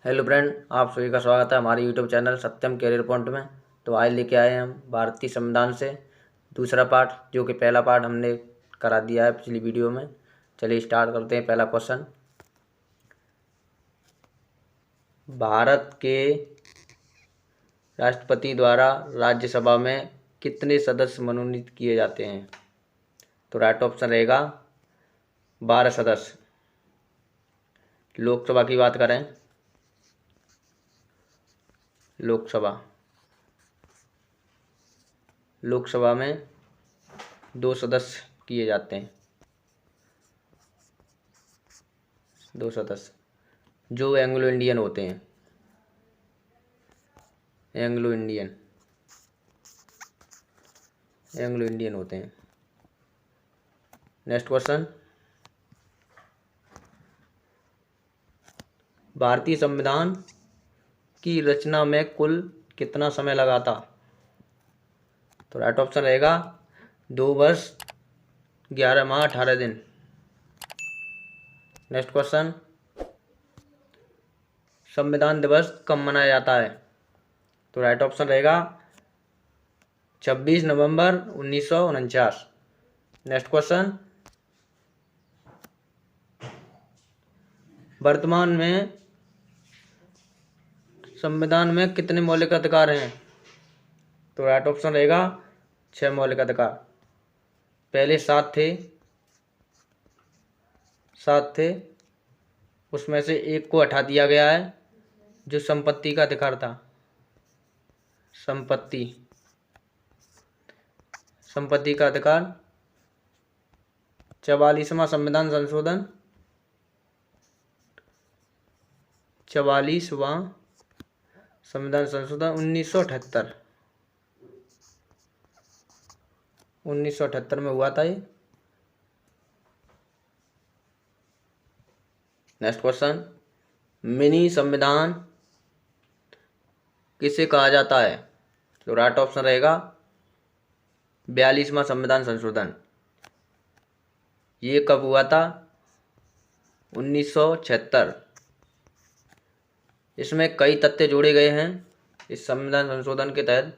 Hello friend, आप सभी का स्वागत है हमारे यूट्यूब चैनल सत्यम कैरियर पॉइंट में। तो आज लेके आए हैं हम भारतीय संविधान से दूसरा पार्ट, जो कि पहला पार्ट हमने करा दिया है पिछली वीडियो में। चलिए स्टार्ट करते हैं। पहला क्वेश्चन, भारत के राष्ट्रपति द्वारा राज्यसभा में कितने सदस्य मनोनीत किए जाते हैं? तो राइट ऑप्शन रहेगा 12 सदस्य। लोकसभा की बात करें, लोकसभा में 2 सदस्य किए जाते हैं, 2 सदस्य जो एंग्लो इंडियन होते हैं, एंग्लो इंडियन होते हैं। नेक्स्ट क्वेश्चन, भारतीय संविधान की रचना में कुल कितना समय लगा था? तो राइट ऑप्शन रहेगा 2 वर्ष 11 माह 18 दिन। नेक्स्ट क्वेश्चन, संविधान दिवस कब मनाया जाता है? तो राइट ऑप्शन रहेगा 26 नवंबर 1949। नेक्स्ट क्वेश्चन, वर्तमान में संविधान में कितने मौलिक अधिकार हैं? तो राइट ऑप्शन रहेगा 6 मौलिक अधिकार। पहले 7 थे, उसमें से एक को हटा दिया गया है, जो संपत्ति का अधिकार था। संपत्ति का अधिकार। 44वां संविधान संशोधन, 44वां संविधान संशोधन 1978 में हुआ था ये। नेक्स्ट क्वेश्चन, मिनी संविधान किसे कहा जाता है? तो राइट ऑप्शन रहेगा 42वां संविधान संशोधन। ये कब हुआ था? 1976। इसमें कई तथ्य जोड़े गए हैं इस संविधान संशोधन के तहत,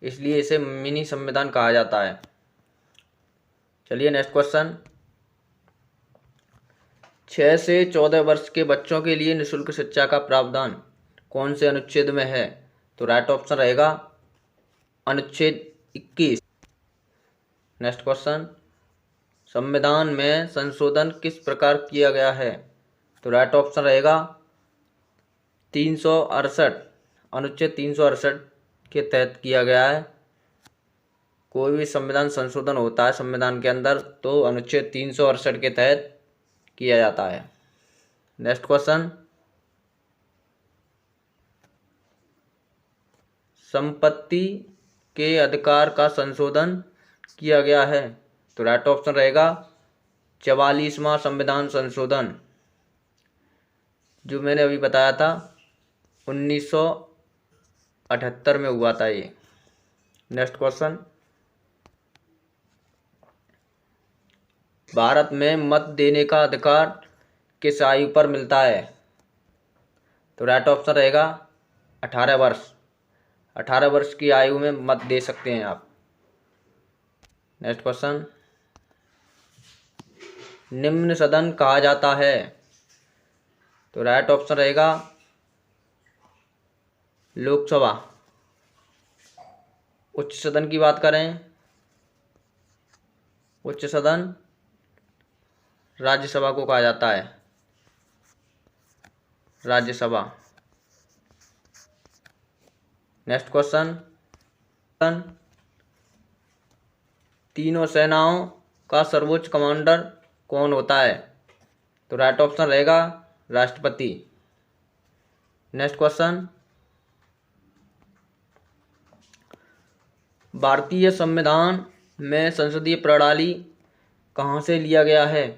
इसलिए इसे मिनी संविधान कहा जाता है। चलिए नेक्स्ट क्वेश्चन, 6 से 14 वर्ष के बच्चों के लिए निःशुल्क शिक्षा का प्रावधान कौन से अनुच्छेद में है? तो राइट ऑप्शन रहेगा अनुच्छेद 21। नेक्स्ट क्वेश्चन, संविधान में संशोधन किस प्रकार किया गया है? तो राइट ऑप्शन रहेगा 368, अनुच्छेद 368 के तहत किया गया है। कोई भी संविधान संशोधन होता है संविधान के अंदर तो अनुच्छेद 368 के तहत किया जाता है। नेक्स्ट क्वेश्चन, संपत्ति के अधिकार का संशोधन किया गया है? तो राइट ऑप्शन रहेगा 44वां संविधान संशोधन, जो मैंने अभी बताया था 1978 में हुआ था ये। नेक्स्ट क्वेश्चन, भारत में मत देने का अधिकार किस आयु पर मिलता है? तो राइट ऑप्शन रहेगा 18 वर्ष। 18 वर्ष की आयु में मत दे सकते हैं आप। नेक्स्ट क्वेश्चन, निम्न सदन कहा जाता है? तो राइट ऑप्शन रहेगा लोकसभा। उच्च सदन की बात करें, उच्च सदन राज्यसभा को कहा जाता है, राज्यसभा। नेक्स्ट क्वेश्चन, तीनों सेनाओं का सर्वोच्च कमांडर कौन होता है? तो राइट ऑप्शन रहेगा राष्ट्रपति। नेक्स्ट क्वेश्चन, भारतीय संविधान में संसदीय प्रणाली कहाँ से लिया गया है?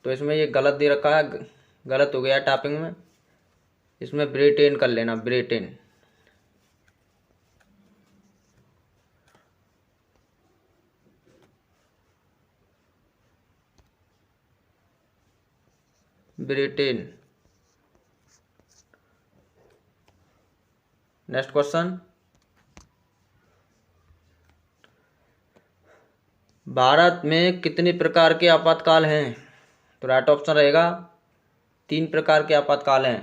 तो इसमें ये गलत दे रखा है, गलत हो गया टाइपिंग में। इसमें ब्रिटेन कर लेना, ब्रिटेन। नेक्स्ट क्वेश्चन, भारत में कितने प्रकार के आपातकाल हैं? तो राइट ऑप्शन रहेगा 3 प्रकार के आपातकाल हैं।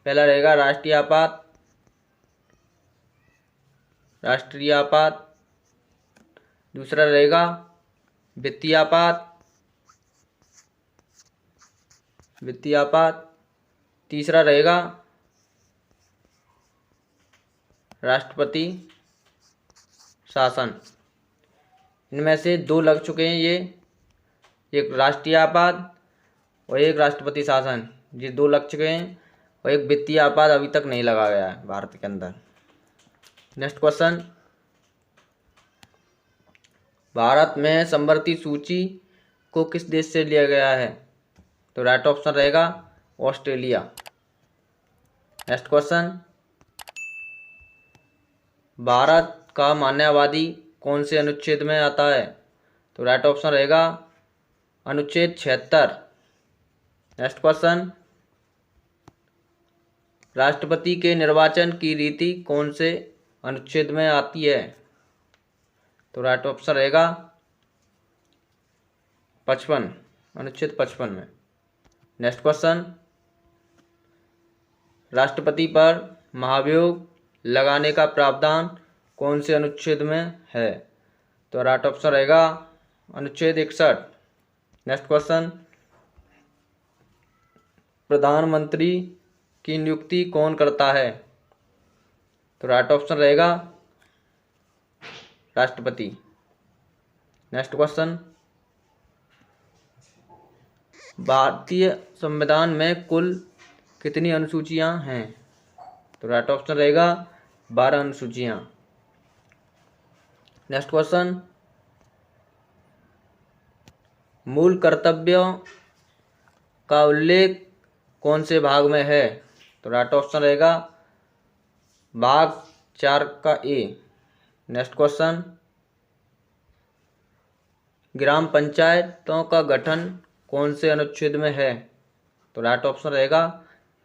पहला रहेगा राष्ट्रीय आपात, राष्ट्रीय आपात, दूसरा रहेगा वित्तीय आपात, वित्तीय आपात, तीसरा रहेगा राष्ट्रपति शासन। इनमें से 2 लग चुके हैं, ये एक राष्ट्रीय आपात और एक राष्ट्रपति शासन, ये 2 लग चुके हैं और एक वित्तीय आपात अभी तक नहीं लगा गया है भारत के अंदर। नेक्स्ट क्वेश्चन, भारत में समवर्ती सूची को किस देश से लिया गया है? तो राइट ऑप्शन रहेगा ऑस्ट्रेलिया। नेक्स्ट क्वेश्चन, भारत का मानववादी कौन से अनुच्छेद में आता है? तो राइट ऑप्शन रहेगा अनुच्छेद 76। नेक्स्ट क्वेश्चन, राष्ट्रपति के निर्वाचन की रीति कौन से अनुच्छेद में आती है? तो राइट ऑप्शन रहेगा 55, अनुच्छेद 55 में। नेक्स्ट क्वेश्चन, राष्ट्रपति पर महाभियोग लगाने का प्रावधान कौन से अनुच्छेद में है? तो राइट ऑप्शन रहेगा अनुच्छेद 61। नेक्स्ट क्वेश्चन, प्रधानमंत्री की नियुक्ति कौन करता है? तो राइट ऑप्शन रहेगा राष्ट्रपति। नेक्स्ट क्वेश्चन, भारतीय संविधान में कुल कितनी अनुसूचियां हैं? तो राइट ऑप्शन रहेगा 12 अनुसूचियां। नेक्स्ट क्वेश्चन, मूल कर्तव्यों का उल्लेख कौन से भाग में है? तो राइट ऑप्शन रहेगा भाग 4 का ए। नेक्स्ट क्वेश्चन, ग्राम पंचायतों का गठन कौन से अनुच्छेद में है? तो राइट ऑप्शन रहेगा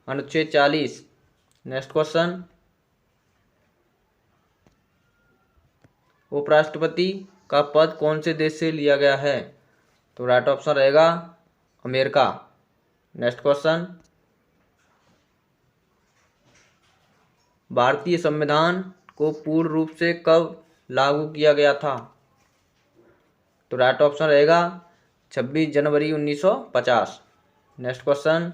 अनुच्छेद 40। नेक्स्ट क्वेश्चन, उपराष्ट्रपति का पद कौन से देश से लिया गया है? तो राइट ऑप्शन रहेगा अमेरिका। नेक्स्ट क्वेश्चन, भारतीय संविधान को पूर्ण रूप से कब लागू किया गया था? तो राइट ऑप्शन रहेगा 26 जनवरी 1950। नेक्स्ट क्वेश्चन,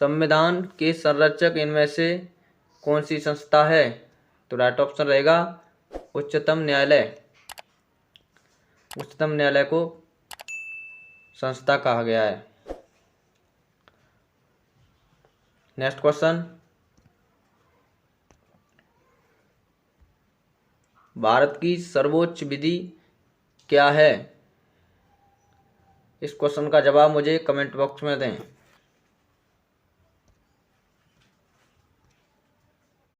संविधान के संरक्षक इनमें से कौन सी संस्था है? तो राइट ऑप्शन रहेगा उच्चतम न्यायालय। उच्चतम न्यायालय को संस्था कहा गया है। नेक्स्ट क्वेश्चन, भारत की सर्वोच्च विधि क्या है? इस क्वेश्चन का जवाब मुझे कमेंट बॉक्स में दें।